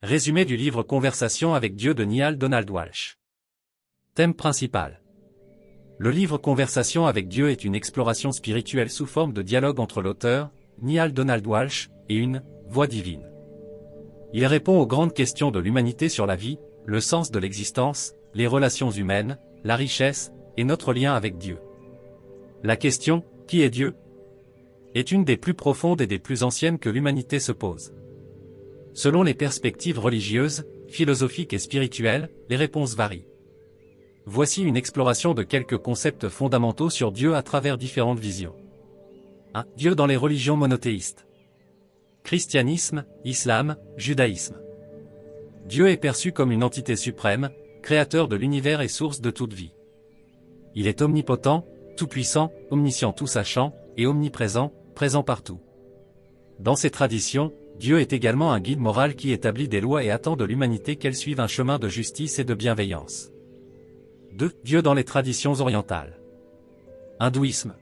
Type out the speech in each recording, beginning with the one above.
Résumé du livre Conversation avec Dieu de Neale Donald Walsch. Thème principal. Le livre Conversation avec Dieu est une exploration spirituelle sous forme de dialogue entre l'auteur, Neale Donald Walsch, et une voix divine. Il répond aux grandes questions de l'humanité sur la vie, le sens de l'existence, les relations humaines, la richesse, et notre lien avec Dieu. La question « Qui est Dieu ?», est une des plus profondes et des plus anciennes que l'humanité se pose. Selon les perspectives religieuses, philosophiques et spirituelles, les réponses varient. Voici une exploration de quelques concepts fondamentaux sur Dieu à travers différentes visions. 1. Dieu dans les religions monothéistes. Christianisme, islam, judaïsme. Dieu est perçu comme une entité suprême, créateur de l'univers et source de toute vie. Il est omnipotent, tout-puissant, omniscient tout-sachant, et omniprésent, présent partout. Dans ces traditions, Dieu est également un guide moral qui établit des lois et attend de l'humanité qu'elle suive un chemin de justice et de bienveillance. 2. Dieu dans les traditions orientales. Hindouisme.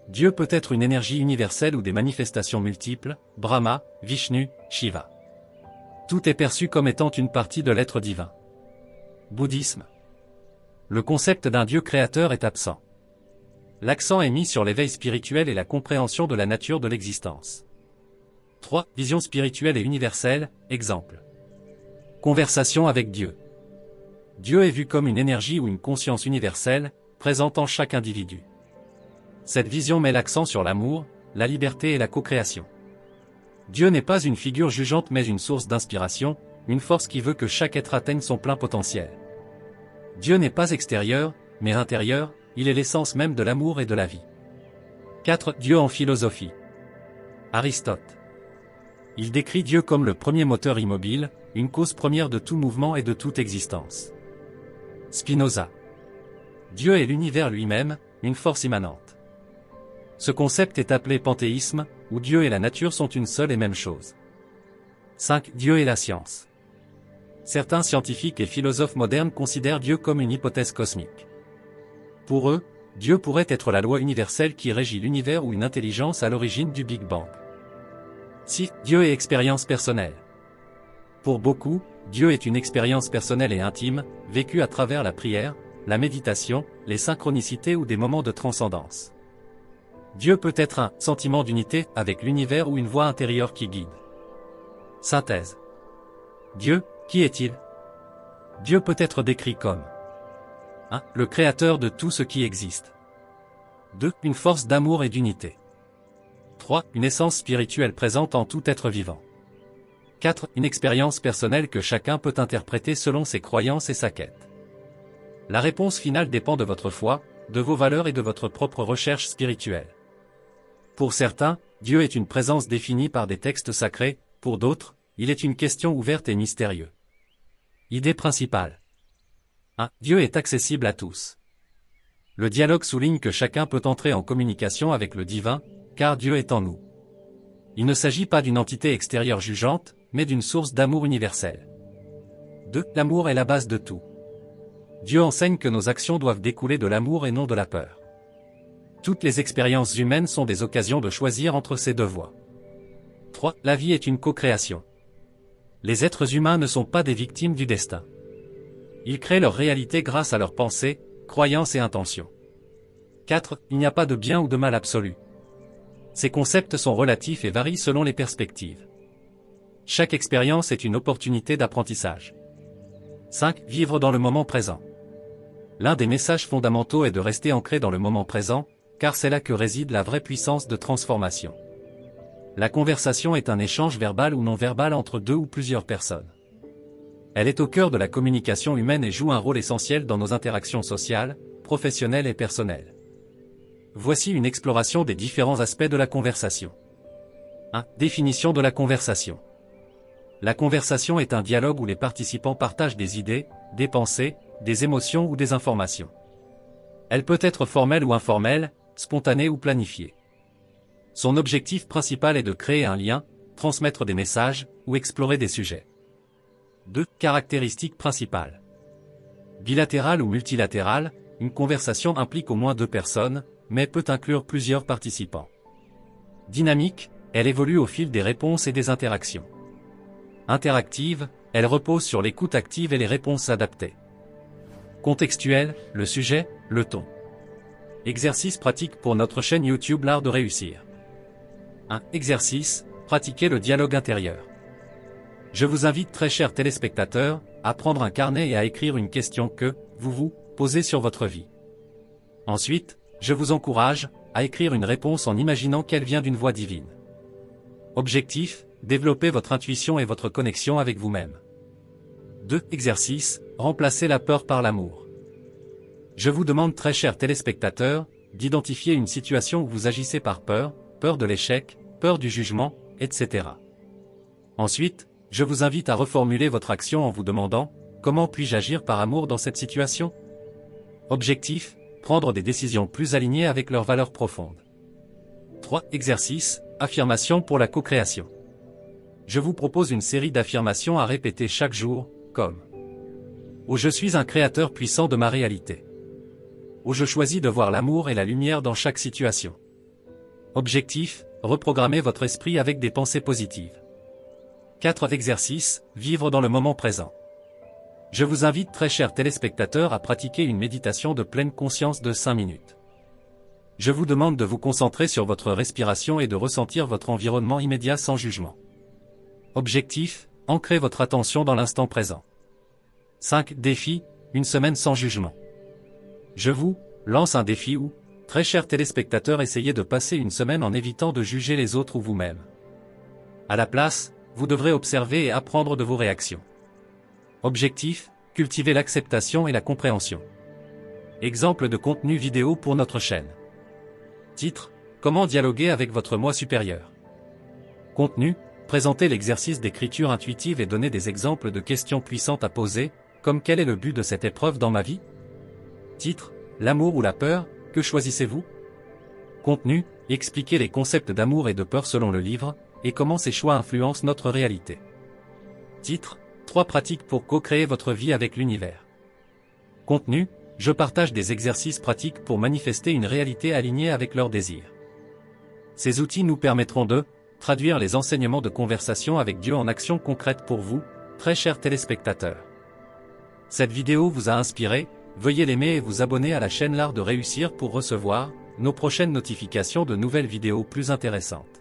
Dieu peut être une énergie universelle ou des manifestations multiples, Brahma, Vishnu, Shiva. Tout est perçu comme étant une partie de l'être divin. Bouddhisme. Le concept d'un Dieu créateur est absent. L'accent est mis sur l'éveil spirituel et la compréhension de la nature de l'existence. 3. Vision spirituelle et universelle, exemple. Conversation avec Dieu. Dieu est vu comme une énergie ou une conscience universelle, présente en chaque individu. Cette vision met l'accent sur l'amour, la liberté et la co-création. Dieu n'est pas une figure jugeante mais une source d'inspiration, une force qui veut que chaque être atteigne son plein potentiel. Dieu n'est pas extérieur, mais intérieur, il est l'essence même de l'amour et de la vie. 4. Dieu en philosophie. Aristote. Il décrit Dieu comme le premier moteur immobile, une cause première de tout mouvement et de toute existence. Spinoza. Dieu est l'univers lui-même, une force immanente. Ce concept est appelé panthéisme, où Dieu et la nature sont une seule et même chose. 5. Dieu et la science. Certains scientifiques et philosophes modernes considèrent Dieu comme une hypothèse cosmique. Pour eux, Dieu pourrait être la loi universelle qui régit l'univers ou une intelligence à l'origine du Big Bang. 6. Dieu et expérience personnelle. Pour beaucoup, Dieu est une expérience personnelle et intime, vécue à travers la prière, la méditation, les synchronicités ou des moments de transcendance. Dieu peut être un sentiment d'unité avec l'univers ou une voix intérieure qui guide. Synthèse. Dieu, qui est-il? Dieu peut être décrit comme 1. Le créateur de tout ce qui existe. 2. Une force d'amour et d'unité. 3. Une essence spirituelle présente en tout être vivant. 4. Une expérience personnelle que chacun peut interpréter selon ses croyances et sa quête. La réponse finale dépend de votre foi, de vos valeurs et de votre propre recherche spirituelle. Pour certains, Dieu est une présence définie par des textes sacrés, pour d'autres, il est une question ouverte et mystérieuse. Idée principale. 1. Dieu est accessible à tous. Le dialogue souligne que chacun peut entrer en communication avec le divin, car Dieu est en nous. Il ne s'agit pas d'une entité extérieure jugeante, mais d'une source d'amour universel. 2. L'amour est la base de tout. Dieu enseigne que nos actions doivent découler de l'amour et non de la peur. Toutes les expériences humaines sont des occasions de choisir entre ces deux voies. 3. La vie est une co-création. Les êtres humains ne sont pas des victimes du destin. Ils créent leur réalité grâce à leurs pensées, croyances et intentions. 4. Il n'y a pas de bien ou de mal absolu. Ces concepts sont relatifs et varient selon les perspectives. Chaque expérience est une opportunité d'apprentissage. 5. Vivre dans le moment présent. L'un des messages fondamentaux est de rester ancré dans le moment présent, car c'est là que réside la vraie puissance de transformation. La conversation est un échange verbal ou non verbal entre deux ou plusieurs personnes. Elle est au cœur de la communication humaine et joue un rôle essentiel dans nos interactions sociales, professionnelles et personnelles. Voici une exploration des différents aspects de la conversation. 1. Définition de la conversation. La conversation est un dialogue où les participants partagent des idées, des pensées, des émotions ou des informations. Elle peut être formelle ou informelle, spontanée ou planifiée. Son objectif principal est de créer un lien, transmettre des messages, ou explorer des sujets. 2. Caractéristiques principales. Bilatérale ou multilatérale, une conversation implique au moins deux personnes, mais peut inclure plusieurs participants. Dynamique, elle évolue au fil des réponses et des interactions. Interactive, elle repose sur l'écoute active et les réponses adaptées. Contextuel, le sujet, le ton. Exercice pratique pour notre chaîne YouTube L'Art de réussir. 1. Exercice, pratiquer le dialogue intérieur. Je vous invite très chers téléspectateurs, à prendre un carnet et à écrire une question que vous vous posez sur votre vie. Ensuite, je vous encourage à écrire une réponse en imaginant qu'elle vient d'une voix divine. Objectif, développer votre intuition et votre connexion avec vous-même. 2. Exercice, remplacer la peur par l'amour. Je vous demande très chers téléspectateurs, d'identifier une situation où vous agissez par peur, peur de l'échec, peur du jugement, etc. Ensuite, je vous invite à reformuler votre action en vous demandant « Comment puis-je agir par amour dans cette situation ?» Objectif, prendre des décisions plus alignées avec leurs valeurs profondes. 3. Exercice, affirmation pour la co-création. Je vous propose une série d'affirmations à répéter chaque jour, comme « Où je suis un créateur puissant de ma réalité. Où je choisis de voir l'amour et la lumière dans chaque situation. » Objectif, reprogrammez votre esprit avec des pensées positives. 4. Exercice, vivre dans le moment présent. Je vous invite très chers téléspectateurs à pratiquer une méditation de pleine conscience de 5 minutes. Je vous demande de vous concentrer sur votre respiration et de ressentir votre environnement immédiat sans jugement. Objectif, ancrez votre attention dans l'instant présent. 5. Défi, une semaine sans jugement. Je vous lance un défi où, très chers téléspectateurs, essayez de passer une semaine en évitant de juger les autres ou vous-même. À la place, vous devrez observer et apprendre de vos réactions. Objectif, cultiver l'acceptation et la compréhension. Exemple de contenu vidéo pour notre chaîne. Titre, comment dialoguer avec votre moi supérieur. Contenu, présenter l'exercice d'écriture intuitive et donner des exemples de questions puissantes à poser, comme quel est le but de cette épreuve dans ma vie? Titre, l'amour ou la peur, que choisissez-vous? Contenu, expliquer les concepts d'amour et de peur selon le livre, et comment ces choix influencent notre réalité. Titre, 3 pratiques pour co-créer votre vie avec l'univers. Contenu, je partage des exercices pratiques pour manifester une réalité alignée avec leurs désirs. Ces outils nous permettront de traduire les enseignements de conversation avec Dieu en actions concrètes pour vous, très chers téléspectateurs. Cette vidéo vous a inspiré, veuillez l'aimer et vous abonner à la chaîne L'Art de réussir pour recevoir nos prochaines notifications de nouvelles vidéos plus intéressantes.